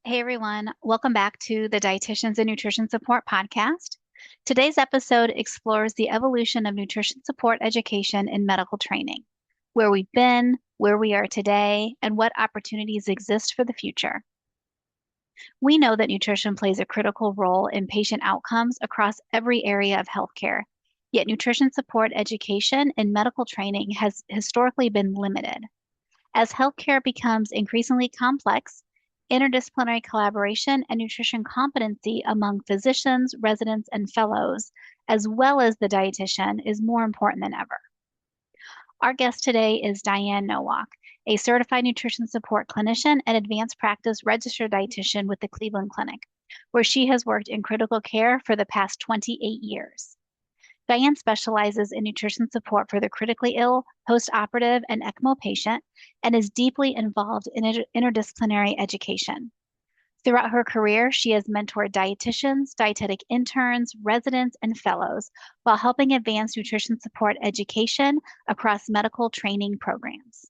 Hey everyone, welcome back to the Dietitians and Nutrition Support Podcast. Today's episode explores the evolution of nutrition support education in medical training, where we've been, where we are today, and what opportunities exist for the future. We know that nutrition plays a critical role in patient outcomes across every area of healthcare, yet nutrition support education in medical training has historically been limited. As healthcare becomes increasingly complex, interdisciplinary collaboration and nutrition competency among physicians, residents, and fellows, as well as the dietitian, is more important than ever. Our guest today is Diane Nowak, a certified nutrition support clinician and advanced practice registered dietitian with the Cleveland Clinic, where she has worked in critical care for the past 28 years. Diane specializes in nutrition support for the critically ill, post-operative, and ECMO patient, and is deeply involved in interdisciplinary education. Throughout her career, she has mentored dietitians, dietetic interns, residents, and fellows while helping advance nutrition support education across medical training programs.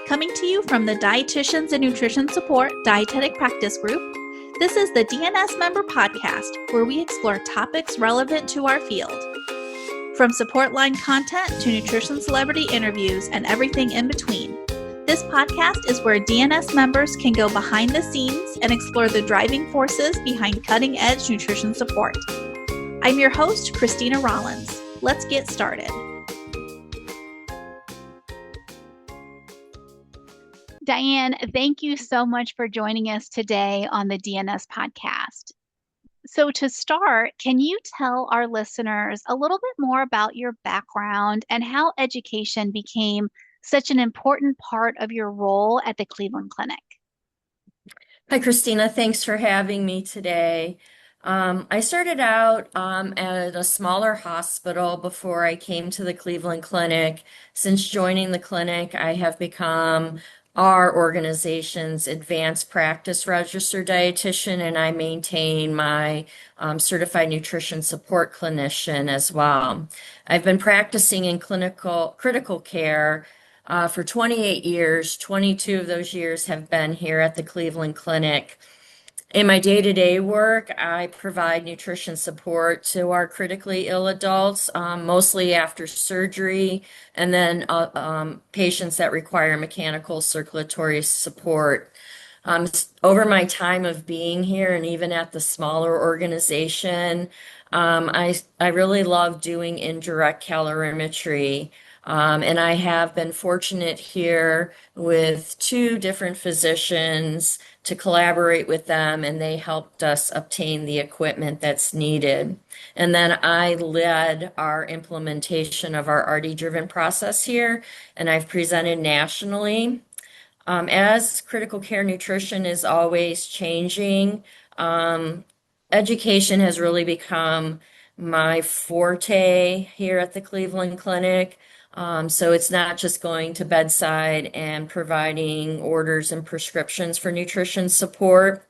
Coming to you from the Dietitians and Nutrition Support Dietetic Practice Group, this is the DNS Member Podcast, where we explore topics relevant to our field. From support line content to nutrition celebrity interviews and everything in between, this podcast is where DNS members can go behind the scenes and explore the driving forces behind cutting-edge nutrition support. I'm your host, Christina Rollins. Let's get started. Diane, thank you so much for joining us today on the DNS podcast. So to start, can you tell our listeners a little bit more about your background and how education became such an important part of your role at the Cleveland Clinic? Hi, Christina. Thanks for having me today. I started out at a smaller hospital before I came to the Cleveland Clinic. Since joining the clinic, I have become our organization's advanced practice registered dietitian, and I maintain my certified nutrition support clinician as well. I've been practicing in critical care for 28 years. 22 of those years have been here at the Cleveland Clinic. In my day-to-day work, I provide nutrition support to our critically ill adults, mostly after surgery, and then patients that require mechanical circulatory support. Over my time of being here and even at the smaller organization, I really love doing indirect calorimetry. And I have been fortunate here with two different physicians to collaborate with them, and they helped us obtain the equipment that's needed. And then I led our implementation of our RD-driven process here, and I've presented nationally. As critical care nutrition is always changing, education has really become my forte here at the Cleveland Clinic. So it's not just going to bedside and providing orders and prescriptions for nutrition support.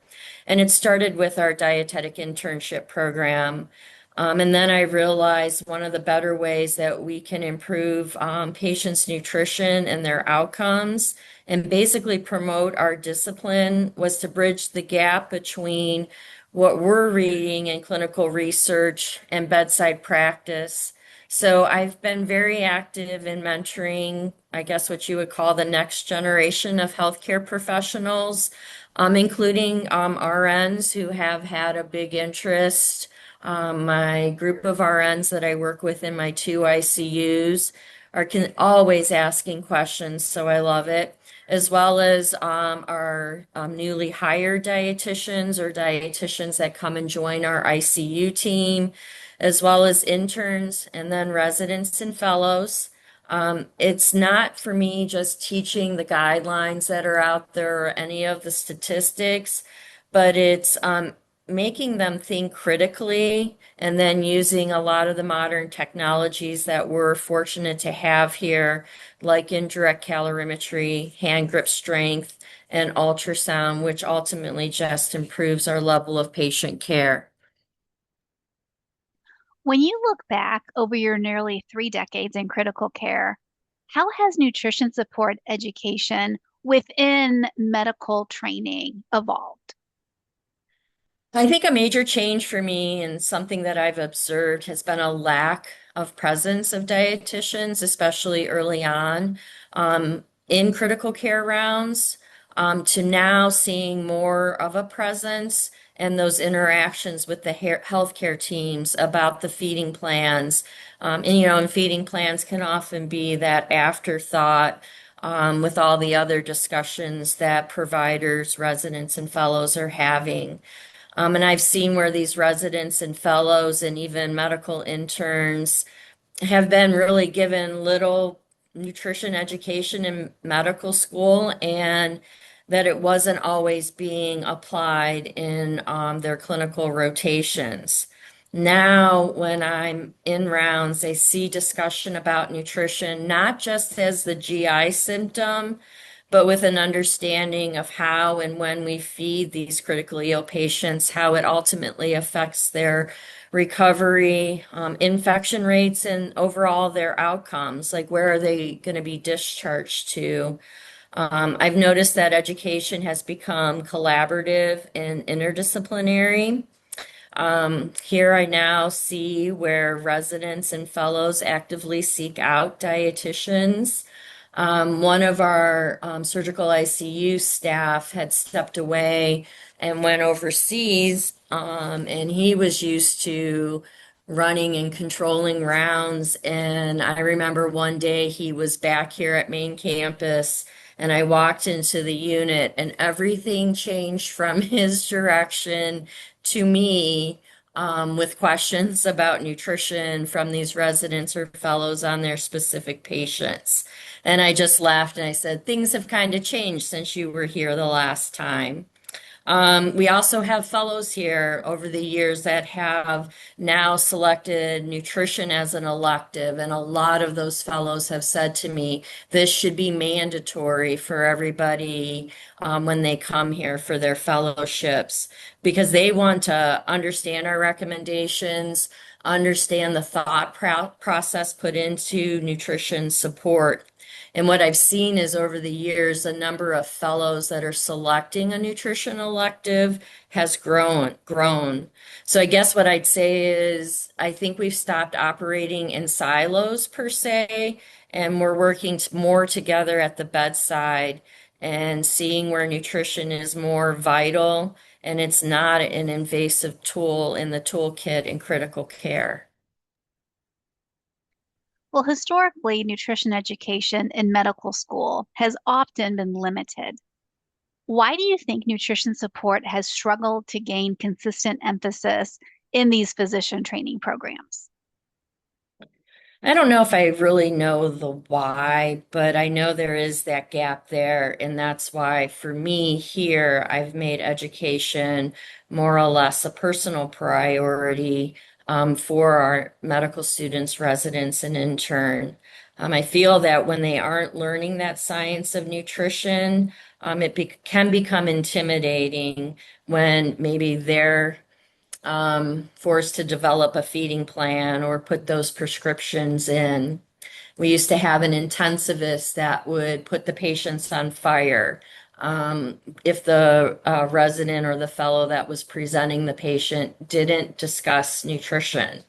And it started with our dietetic internship program. And then I realized one of the better ways that we can improve patients' nutrition and their outcomes and basically promote our discipline was to bridge the gap between what we're reading in clinical research and bedside practice. So I've been very active in mentoring, I guess what you would call the next generation of healthcare professionals, including RNs who have had a big interest. My group of RNs that I work with in my two ICUs are always asking questions, so I love it, as well as our newly hired dietitians or dietitians that come and join our ICU team, as well as interns and then residents and fellows. It's not for me just teaching the guidelines that are out there or any of the statistics, but it's making them think critically and then using a lot of the modern technologies that we're fortunate to have here, like indirect calorimetry, hand grip strength, and ultrasound, which ultimately just improves our level of patient care. When you look back over your nearly 3 decades in critical care, how has nutrition support education within medical training evolved? I think a major change for me and something that I've observed has been a lack of presence of dietitians, especially early on in critical care rounds, to now seeing more of a presence and those interactions with the healthcare teams about the feeding plans. And feeding plans can often be that afterthought with all the other discussions that providers, residents, and fellows are having. And I've seen where these residents and fellows and even medical interns have been really given little nutrition education in medical school and that it wasn't always being applied in their clinical rotations. Now, when I'm in rounds, I see discussion about nutrition, not just as the GI symptom, but with an understanding of how and when we feed these critically ill patients, how it ultimately affects their recovery, infection rates, and overall their outcomes. Like, where are they going to be discharged to? I've noticed that education has become collaborative and interdisciplinary. Here I now see where residents and fellows actively seek out dietitians. One of our surgical ICU staff had stepped away and went overseas, and he was used to running and controlling rounds. And I remember one day he was back here at main campus, and I walked into the unit, and everything changed from his direction to me with questions about nutrition from these residents or fellows on their specific patients. And I just laughed and I said, things have kind of changed since you were here the last time. We also have fellows here over the years that have now selected nutrition as an elective, and a lot of those fellows have said to me, this should be mandatory for everybody when they come here for their fellowships, because they want to understand our recommendations, understand the thought process put into nutrition support. And what I've seen is over the years, the number of fellows that are selecting a nutrition elective has grown. So I guess what I'd say is I think we've stopped operating in silos per se, and we're working more together at the bedside and seeing where nutrition is more vital and it's not an invasive tool in the toolkit in critical care. Well, historically, nutrition education in medical school has often been limited. Why do you think nutrition support has struggled to gain consistent emphasis in these physician training programs? I don't know if I really know the why, but I know there is that gap there. And that's why, for me here, I've made education more or less a personal priority for our medical students, residents, and intern. I feel that when they aren't learning that science of nutrition, can become intimidating when maybe they're forced to develop a feeding plan or put those prescriptions in. We used to have an intensivist that would put the patients on fire if the resident or the fellow that was presenting the patient didn't discuss nutrition.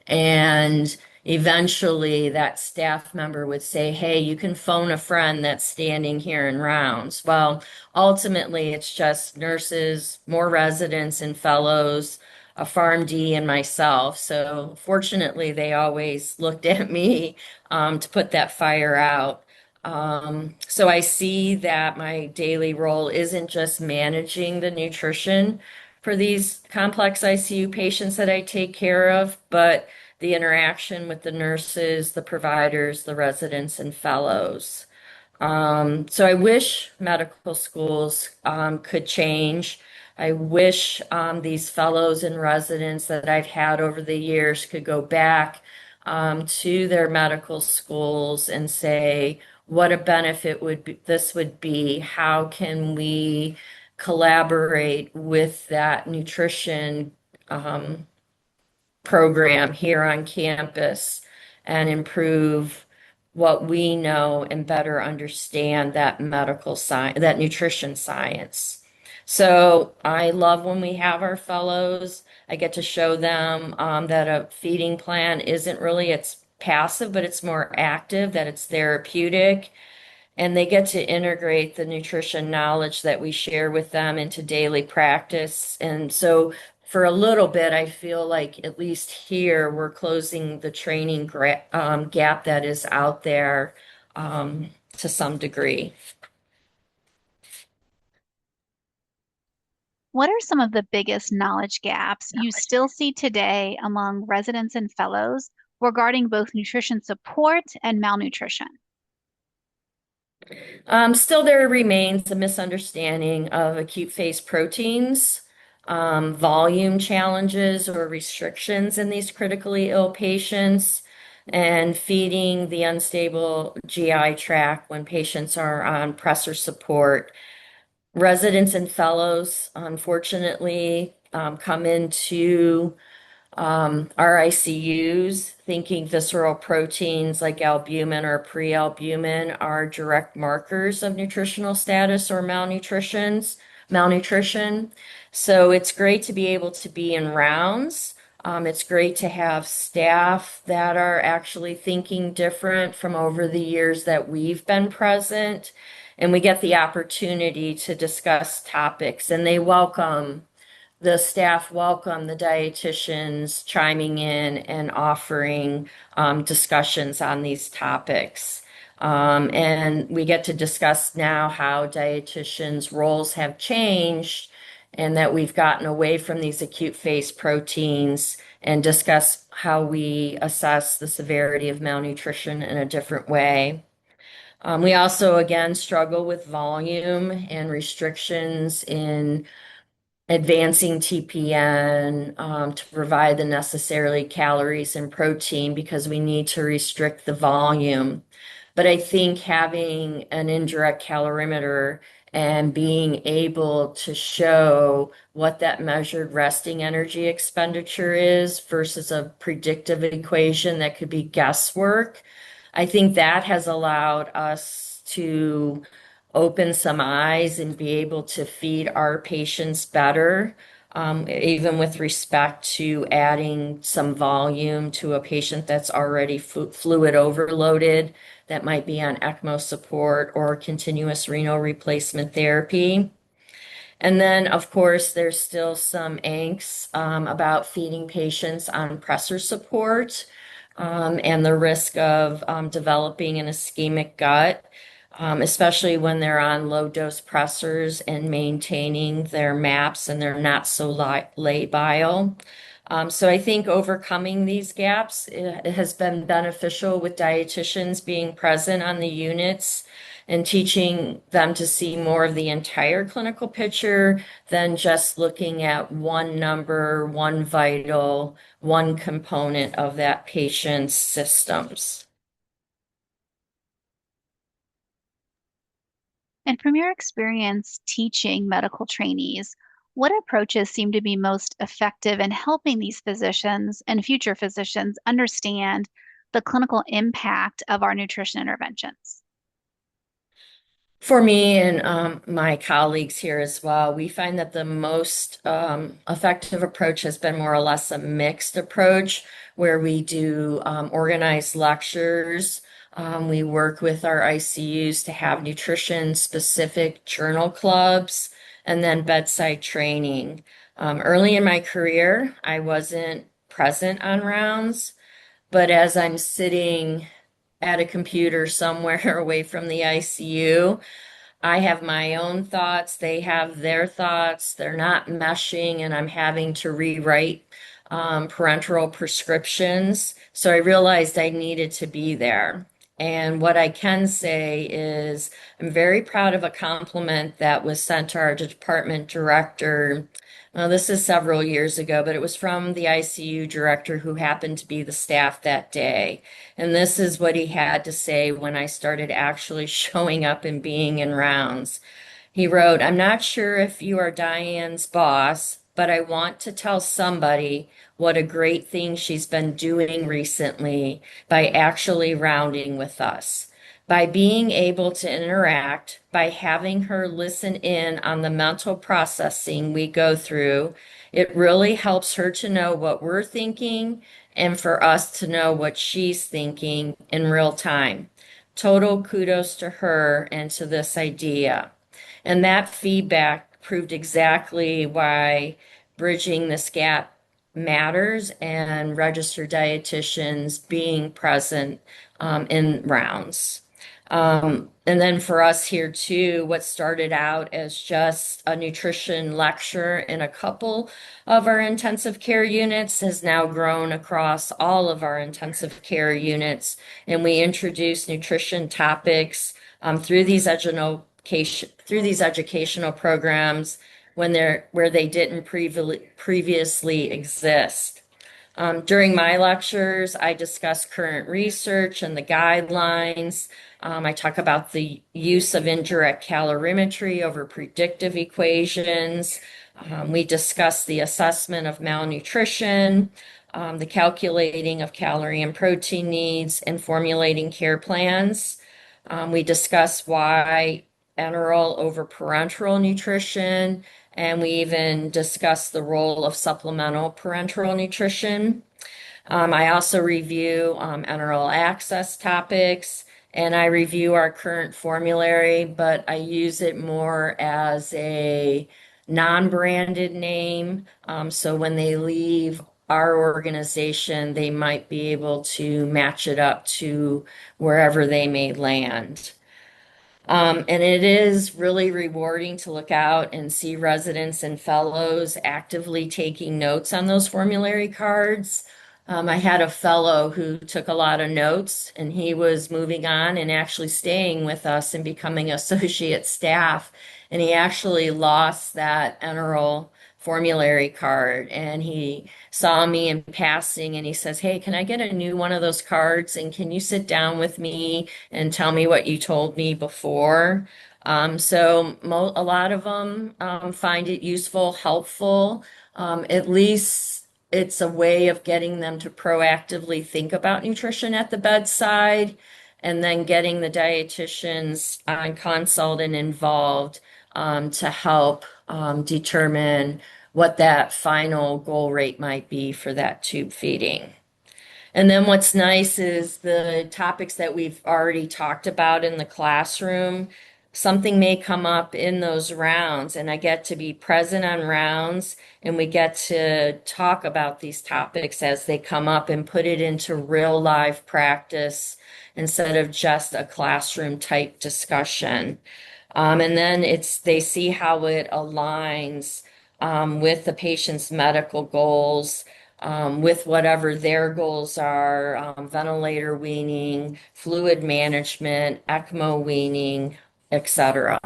And eventually that staff member would say, hey, you can phone a friend that's standing here in rounds. Well, ultimately, it's just nurses, more residents and fellows, a PharmD, and myself. So fortunately, they always looked at me to put that fire out. So I see that my daily role isn't just managing the nutrition for these complex ICU patients that I take care of, but the interaction with the nurses, the providers, the residents, and fellows. So I wish medical schools could change. I wish these fellows and residents that I've had over the years could go back to their medical schools and say, what a benefit this would be. How can we collaborate with that nutrition program here on campus and improve what we know and better understand that medical science, that nutrition science. So I love when we have our fellows. I get to show them that a feeding plan isn't really, it's passive, but it's more active, that it's therapeutic, and they get to integrate the nutrition knowledge that we share with them into daily practice. And so for a little bit, I feel like at least here we're closing the training gap that is out there to some degree. What are some of the biggest knowledge gaps you still see today among residents and fellows regarding both nutrition support and malnutrition? Still, there remains a misunderstanding of acute phase proteins, volume challenges or restrictions in these critically ill patients, and feeding the unstable GI tract when patients are on pressor support. Residents and fellows, unfortunately, come into our ICUs, thinking visceral proteins like albumin or pre-albumin are direct markers of nutritional status or malnutrition. So it's great to be able to be in rounds. It's great to have staff that are actually thinking different from over the years that we've been present. And we get the opportunity to discuss topics, and the staff welcome the dietitians chiming in and offering discussions on these topics. And we get to discuss now how dietitians' roles have changed and that we've gotten away from these acute phase proteins and discuss how we assess the severity of malnutrition in a different way. We also, again, struggle with volume and restrictions in advancing TPN to provide the necessarily calories and protein because we need to restrict the volume. But I think having an indirect calorimeter and being able to show what that measured resting energy expenditure is versus a predictive equation that could be guesswork, I think that has allowed us to open some eyes and be able to feed our patients better, even with respect to adding some volume to a patient that's already fluid overloaded, that might be on ECMO support or continuous renal replacement therapy. And then, of course, there's still some angst about feeding patients on pressor support and the risk of developing an ischemic gut, especially when they're on low dose pressors and maintaining their MAPs and their not so labile. So I think overcoming these gaps it has been beneficial with dietitians being present on the units and teaching them to see more of the entire clinical picture than just looking at one number, one vital, one component of that patient's systems. And from your experience teaching medical trainees, what approaches seem to be most effective in helping these physicians and future physicians understand the clinical impact of our nutrition interventions? For me and my colleagues here as well, we find that the most effective approach has been more or less a mixed approach where we do organized lectures. We work with our ICUs to have nutrition specific journal clubs and then bedside training. Early in my career, I wasn't present on rounds, but as I'm sitting at a computer somewhere away from the ICU, I have my own thoughts, they have their thoughts, they're not meshing, and I'm having to rewrite parenteral prescriptions. So I realized I needed to be there. And what I can say is I'm very proud of a compliment that was sent to our department director. Well, this is several years ago, but it was from the ICU director who happened to be the staff that day. And this is what he had to say when I started actually showing up and being in rounds. He wrote, "I'm not sure if you are Diane's boss, but I want to tell somebody what a great thing she's been doing recently by actually rounding with us. By being able to interact, by having her listen in on the mental processing we go through, it really helps her to know what we're thinking and for us to know what she's thinking in real time. Total kudos to her and to this idea. And that feedback proved exactly why bridging this gap matters and registered dietitians being present in rounds. And then for us here too, what started out as just a nutrition lecture in a couple of our intensive care units has now grown across all of our intensive care units. And we introduce nutrition topics through these educational programs where they didn't previously exist. During my lectures, I discuss current research and the guidelines. I talk about the use of indirect calorimetry over predictive equations. We discuss the assessment of malnutrition, the calculating of calorie and protein needs, and formulating care plans. We discuss why enteral over parenteral nutrition, and we even discuss the role of supplemental parenteral nutrition. I also review enteral access topics, and I review our current formulary, but I use it more as a non-branded name. So when they leave our organization, they might be able to match it up to wherever they may land. And it is really rewarding to look out and see residents and fellows actively taking notes on those formulary cards. I had a fellow who took a lot of notes and he was moving on and actually staying with us and becoming associate staff. And he actually lost that enteral formulary card and he saw me in passing and he says, "Hey, can I get a new one of those cards? And can you sit down with me and tell me what you told me before?" A lot of them find it useful, helpful. At least it's a way of getting them to proactively think about nutrition at the bedside and then getting the dietitians on consult and involved to help determine what that final goal rate might be for that tube feeding. And then what's nice is the topics that we've already talked about in the classroom. Something may come up in those rounds, and I get to be present on rounds, and we get to talk about these topics as they come up and put it into real live practice instead of just a classroom type discussion. And then they see how it aligns with the patient's medical goals, with whatever their goals are, ventilator weaning, fluid management, ECMO weaning, etc.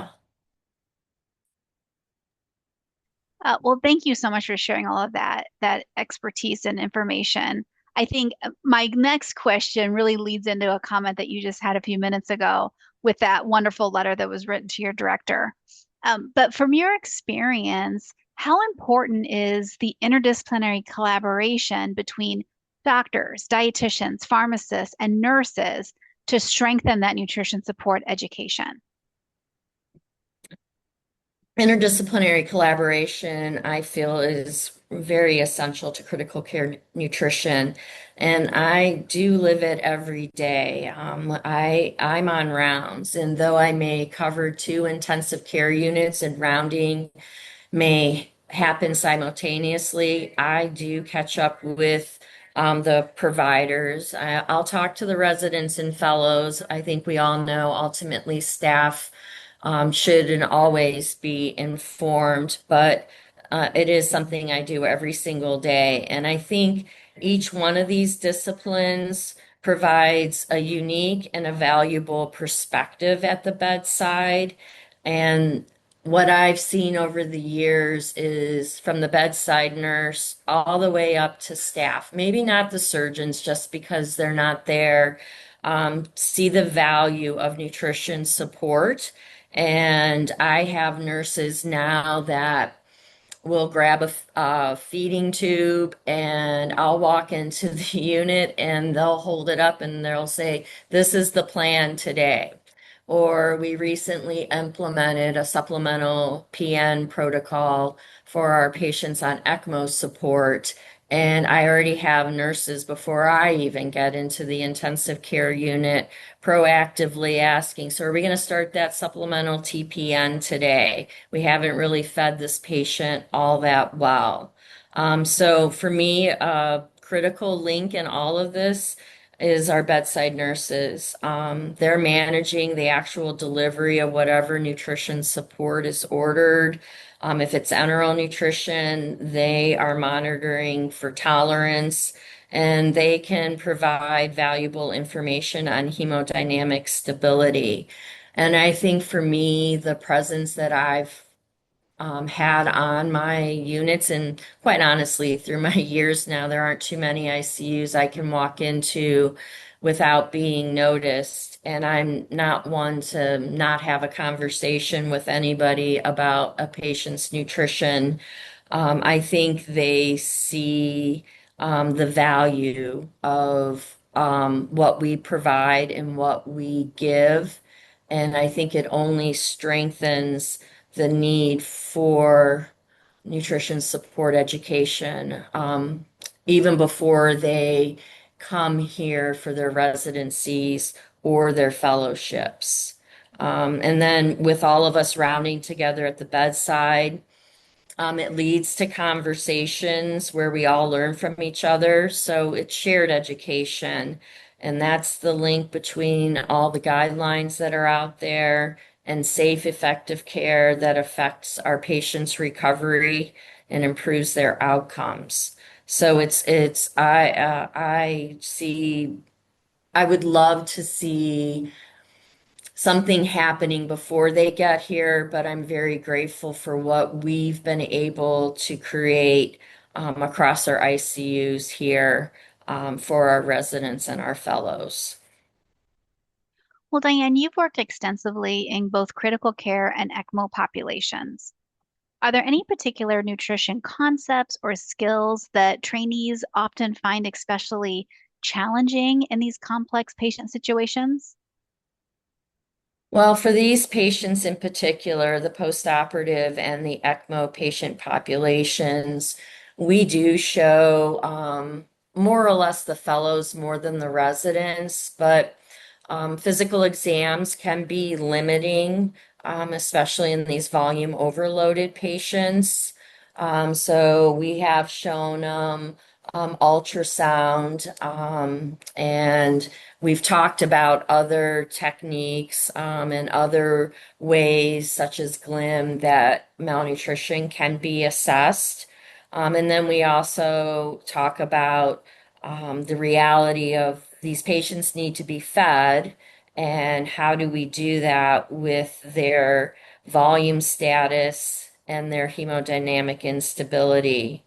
Well, thank you so much for sharing all of that expertise and information. I think my next question really leads into a comment that you just had a few minutes ago with that wonderful letter that was written to your director. But from your experience, how important is the interdisciplinary collaboration between doctors, dietitians, pharmacists, and nurses to strengthen that nutrition support education? Interdisciplinary collaboration, I feel, is very essential to critical care nutrition, and I do live it every day. I'm on rounds, and though I may cover two intensive care units and rounding may happen simultaneously, I do catch up with the providers. I'll talk to the residents and fellows. I think we all know ultimately staff should and always be informed, but it is something I do every single day. And I think each one of these disciplines provides a unique and a valuable perspective at the bedside. And what I've seen over the years is from the bedside nurse all the way up to staff, maybe not the surgeons just because they're not there, see the value of nutrition support. And I have nurses now that will grab a feeding tube and I'll walk into the unit and they'll hold it up and they'll say, "This is the plan today." Or we recently implemented a supplemental PN protocol for our patients on ECMO support. And I already have nurses before I even get into the intensive care unit proactively asking, "So are we going to start that supplemental TPN today? We haven't really fed this patient all that well." So for me, a critical link in all of this is our bedside nurses. They're managing the actual delivery of whatever nutrition support is ordered. If it's enteral nutrition, they are monitoring for tolerance and they can provide valuable information on hemodynamic stability. And I think for me, the presence that I've had on my units. And quite honestly, through my years now, there aren't too many ICUs I can walk into without being noticed. And I'm not one to not have a conversation with anybody about a patient's nutrition. I think they see the value of what we provide and what we give. And I think it only strengthens the need for nutrition support education, even before they come here for their residencies or their fellowships. And then with all of us rounding together at the bedside, it leads to conversations where we all learn from each other. So it's shared education. And that's the link between all the guidelines that are out there and safe, effective care that affects our patients' recovery and improves their outcomes. So I would love to see something happening before they get here, but I'm very grateful for what we've been able to create across our ICUs here for our residents and our fellows. Well, Diane, you've worked extensively in both critical care and ECMO populations. Are there any particular nutrition concepts or skills that trainees often find especially challenging in these complex patient situations? Well, for these patients in particular, the postoperative and the ECMO patient populations, we do show more or less the fellows more than the residents, but physical exams can be limiting, especially in these volume overloaded patients. So we have shown ultrasound, and we've talked about other techniques and other ways, such as GLIM, that malnutrition can be assessed. And then we also talk about the reality of these patients need to be fed, and how do we do that with their volume status and their hemodynamic instability.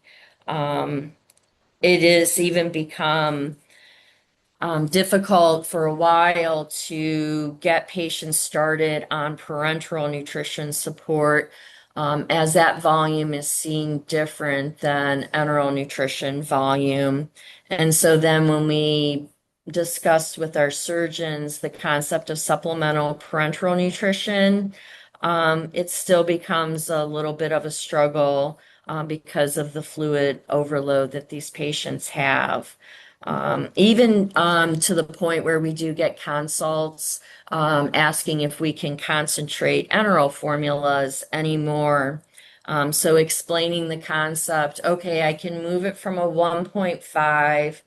Um, it has even become difficult for a while to get patients started on parenteral nutrition support, as that volume is seen different than enteral nutrition volume. And so then when we discussed with our surgeons the concept of supplemental parenteral nutrition, it still becomes a little bit of a struggle because of the fluid overload that these patients have. Even to the point where we do get consults asking if we can concentrate enteral formulas anymore. So explaining the concept, okay, I can move it from a 1.5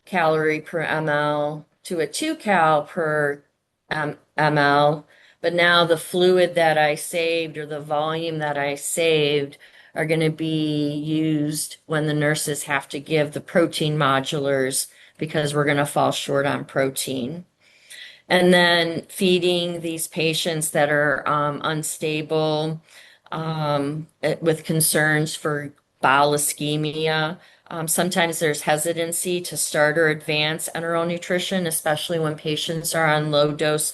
calorie per ml to a 2 cal per ml, but now the fluid that I saved or the volume that I saved are going to be used when the nurses have to give the protein modulars because we're going to fall short on protein. And then feeding these patients that are unstable with concerns for bowel ischemia. Sometimes there's hesitancy to start or advance enteral nutrition, especially when patients are on low dose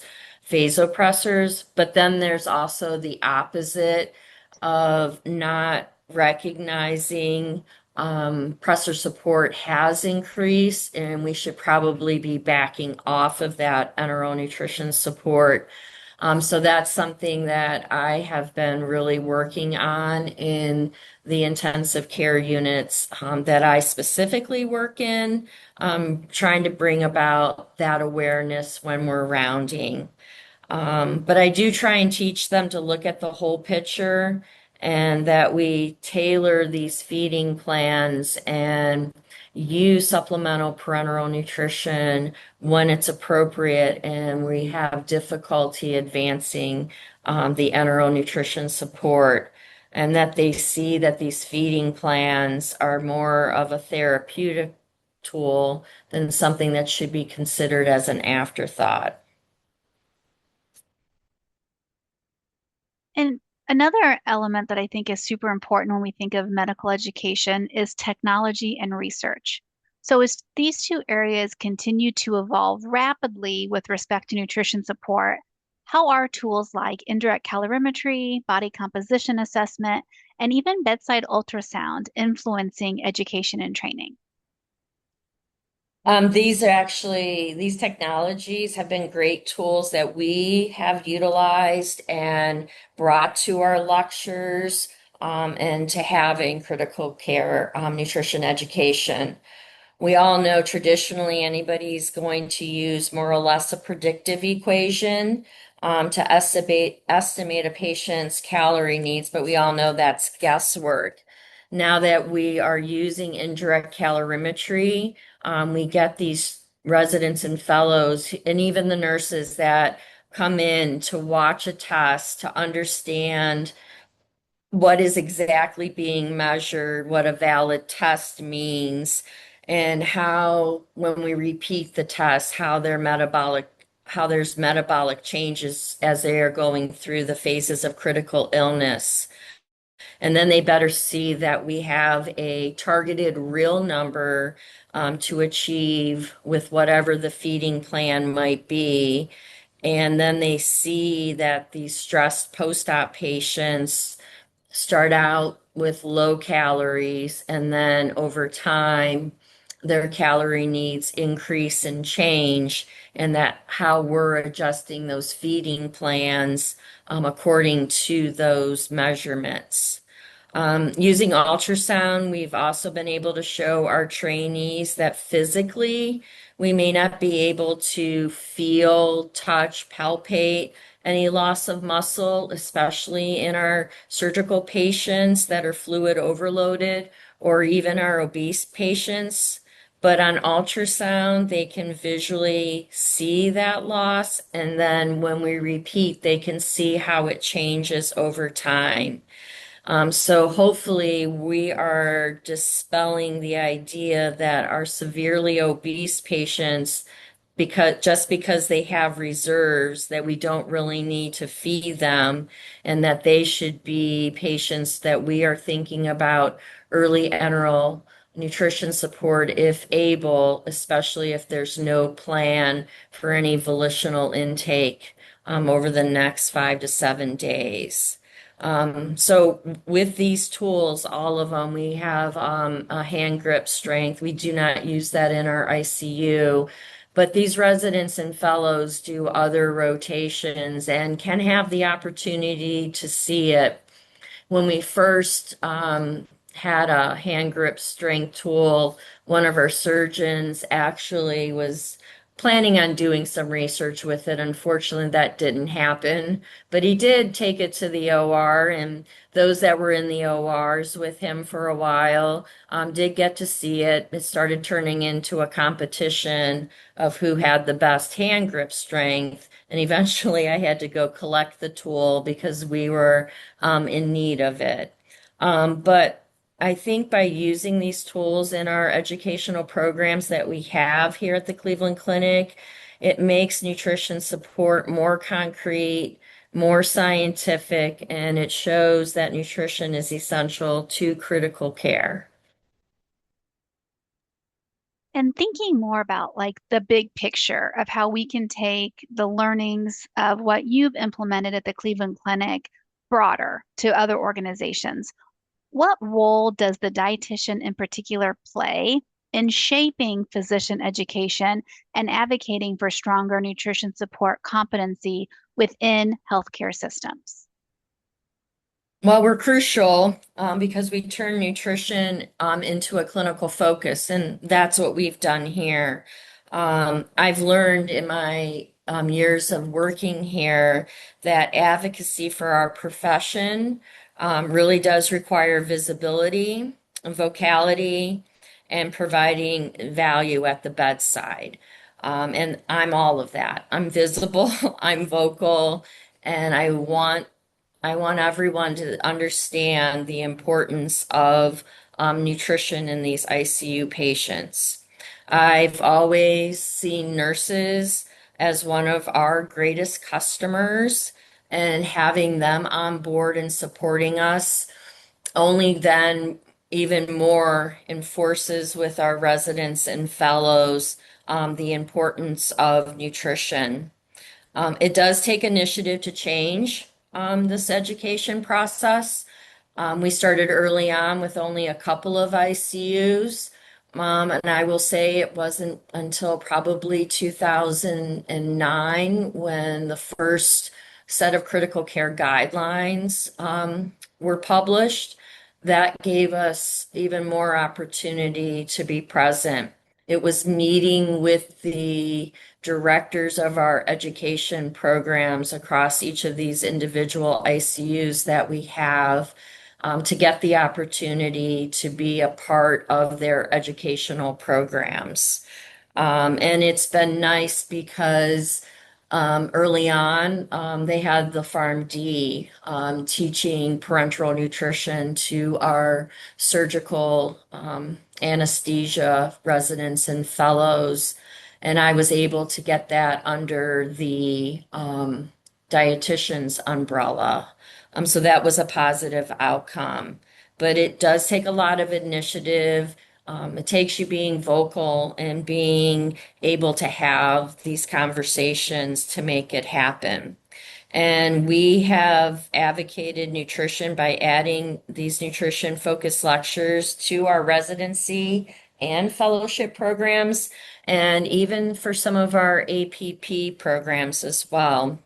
vasopressors. But then there's also the opposite of not recognizing presser support has increased, and we should probably be backing off of that enteral nutrition support. So that's something that I have been really working on in the intensive care units that I specifically work in, trying to bring about that awareness when we're rounding. But I do try and teach them to look at the whole picture and that we tailor these feeding plans and use supplemental parenteral nutrition when it's appropriate and we have difficulty advancing the enteral nutrition support. And that they see that these feeding plans are more of a therapeutic tool than something that should be considered as an afterthought. And another element that I think is super important when we think of medical education is technology and research. So, as these two areas continue to evolve rapidly with respect to nutrition support, how are tools like indirect calorimetry, body composition assessment, and even bedside ultrasound influencing education and training? These technologies have been great tools that we have utilized and brought to our lectures, and to have in critical care, nutrition education. We all know traditionally anybody's going to use more or less a predictive equation to estimate a patient's calorie needs, but we all know that's guesswork. Now that we are using indirect calorimetry, we get these residents and fellows and even the nurses that come in to watch a test to understand what is exactly being measured, what a valid test means, and how, when we repeat the test, how there's metabolic changes as they are going through the phases of critical illness. And then they better see that we have a targeted real number to achieve with whatever the feeding plan might be. And then they see that these stressed post-op patients start out with low calories, and then over time, their calorie needs increase and change, and that how we're adjusting those feeding plans according to those measurements. Using ultrasound, we've also been able to show our trainees that physically we may not be able to feel, touch, palpate any loss of muscle, especially in our surgical patients that are fluid overloaded or even our obese patients. But on ultrasound, they can visually see that loss. And then when we repeat, they can see how it changes over time. So hopefully we are dispelling the idea that our severely obese patients, because they have reserves, that we don't really need to feed them, and that they should be patients that we are thinking about early enteral nutrition support if able, especially if there's no plan for any volitional intake over the next 5 to 7 days. So with these tools, all of them, we have a hand grip strength. We do not use that in our ICU, but these residents and fellows do other rotations and can have the opportunity to see it. When we first had a hand grip strength tool, one of our surgeons actually was planning on doing some research with it. Unfortunately, that didn't happen, but he did take it to the OR, and those that were in the ORs with him for a while did get to see it. It started turning into a competition of who had the best hand grip strength, and eventually I had to go collect the tool because we were in need of it. But I think by using these tools in our educational programs that we have here at the Cleveland Clinic, it makes nutrition support more concrete, more scientific, and it shows that nutrition is essential to critical care. And thinking more about like the big picture of how we can take the learnings of what you've implemented at the Cleveland Clinic broader to other organizations. What role does the dietitian in particular play in shaping physician education and advocating for stronger nutrition support competency within healthcare systems? Well, we're crucial because we turn nutrition into a clinical focus, and that's what we've done here. I've learned in my years of working here that advocacy for our profession really does require visibility, vocality, and providing value at the bedside. And I'm all of that. I'm visible, I'm vocal, and I want everyone to understand the importance of nutrition in these ICU patients. I've always seen nurses as one of our greatest customers, and having them on board and supporting us only then even more enforces with our residents and fellows the importance of nutrition. It does take initiative to change this education process. We started early on with only a couple of ICUs. And I will say it wasn't until probably 2009 when the first set of critical care guidelines were published. That gave us even more opportunity to be present. It was meeting with the directors of our education programs across each of these individual ICUs that we have to get the opportunity to be a part of their educational programs. And it's been nice because early on, they had the PharmD teaching parenteral nutrition to our surgical anesthesia residents and fellows. And I was able to get that under the dietitian's umbrella. So that was a positive outcome. But it does take a lot of initiative. It takes you being vocal and being able to have these conversations to make it happen. And we have advocated nutrition by adding these nutrition focused lectures to our residency and fellowship programs, and even for some of our APP programs as well.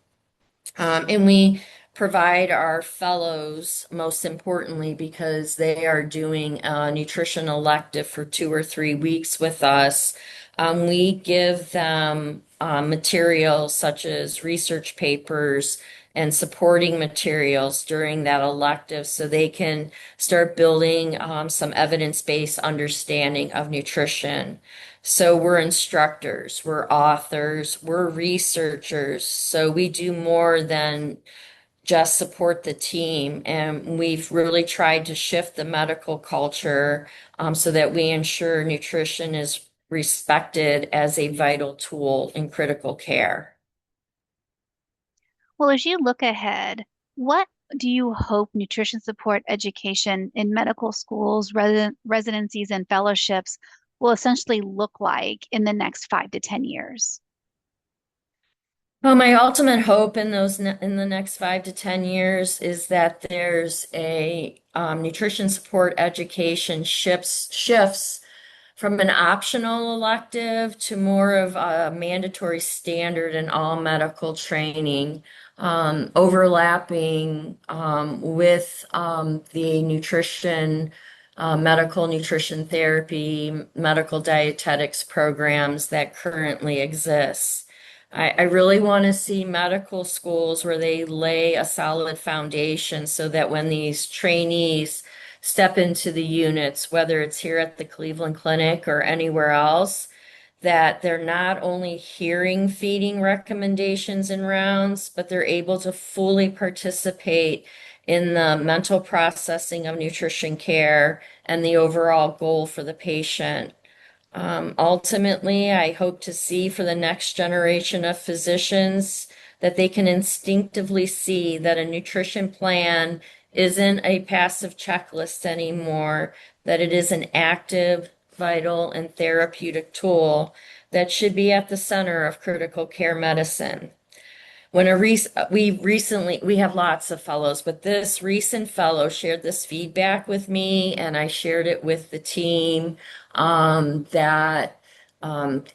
And we provide our fellows, most importantly, because they are doing a nutrition elective for 2 or 3 weeks with us. We give them materials such as research papers and supporting materials during that elective so they can start building some evidence-based understanding of nutrition. So we're instructors, we're authors, we're researchers. So we do more than just support the team. And we've really tried to shift the medical culture so that we ensure nutrition is respected as a vital tool in critical care. Well, as you look ahead, what do you hope nutrition support education in medical schools, residencies, and fellowships will essentially look like in the next 5 to 10 years? Well, my ultimate hope in in the next 5 to 10 years is that there's a nutrition support education shifts from an optional elective to more of a mandatory standard in all medical training, overlapping with the nutrition, medical nutrition therapy, medical dietetics programs that currently exist. I really want to see medical schools where they lay a solid foundation so that when these trainees step into the units, whether it's here at the Cleveland Clinic or anywhere else, that they're not only hearing feeding recommendations and rounds, but they're able to fully participate in the mental processing of nutrition care and the overall goal for the patient. Ultimately, I hope to see for the next generation of physicians that they can instinctively see that a nutrition plan isn't a passive checklist anymore, that it is an active, vital, and therapeutic tool that should be at the center of critical care medicine. When we have lots of fellows, but this recent fellow shared this feedback with me, and I shared it with the team that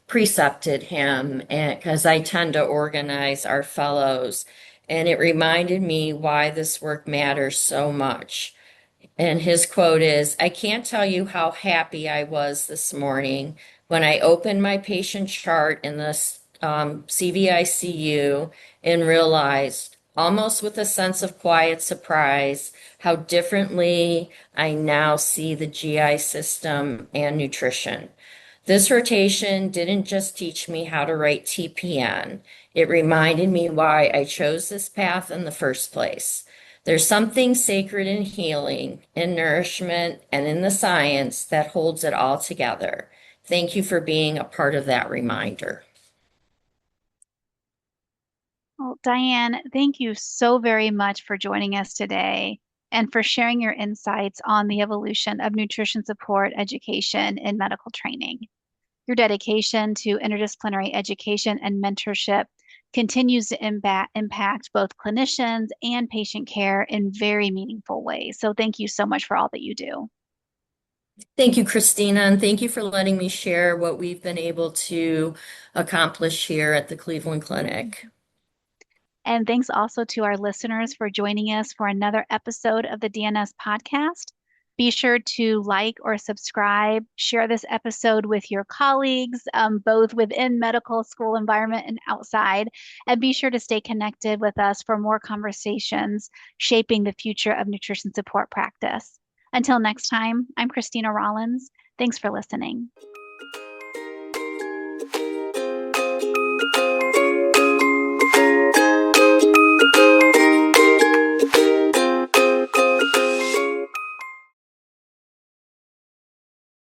precepted him, and because I tend to organize our fellows, and it reminded me why this work matters so much. And his quote is, I can't tell you how happy I was this morning when I opened my patient chart in the CVICU and realized, almost with a sense of quiet surprise, how differently I now see the GI system and nutrition. This rotation didn't just teach me how to write TPN, it reminded me why I chose this path in the first place. There's something sacred in healing, in nourishment, and in the science that holds it all together. Thank you for being a part of that reminder. Well, Diane, thank you so very much for joining us today and for sharing your insights on the evolution of nutrition support education in medical training. Your dedication to interdisciplinary education and mentorship continues to impact both clinicians and patient care in very meaningful ways. So thank you so much for all that you do. Thank you, Christina, and thank you for letting me share what we've been able to accomplish here at the Cleveland Clinic. And thanks also to our listeners for joining us for another episode of the DNS Podcast. Be sure to like or subscribe, share this episode with your colleagues, both within medical school environment and outside, and be sure to stay connected with us for more conversations shaping the future of nutrition support practice. Until next time, I'm Christina Rollins. Thanks for listening.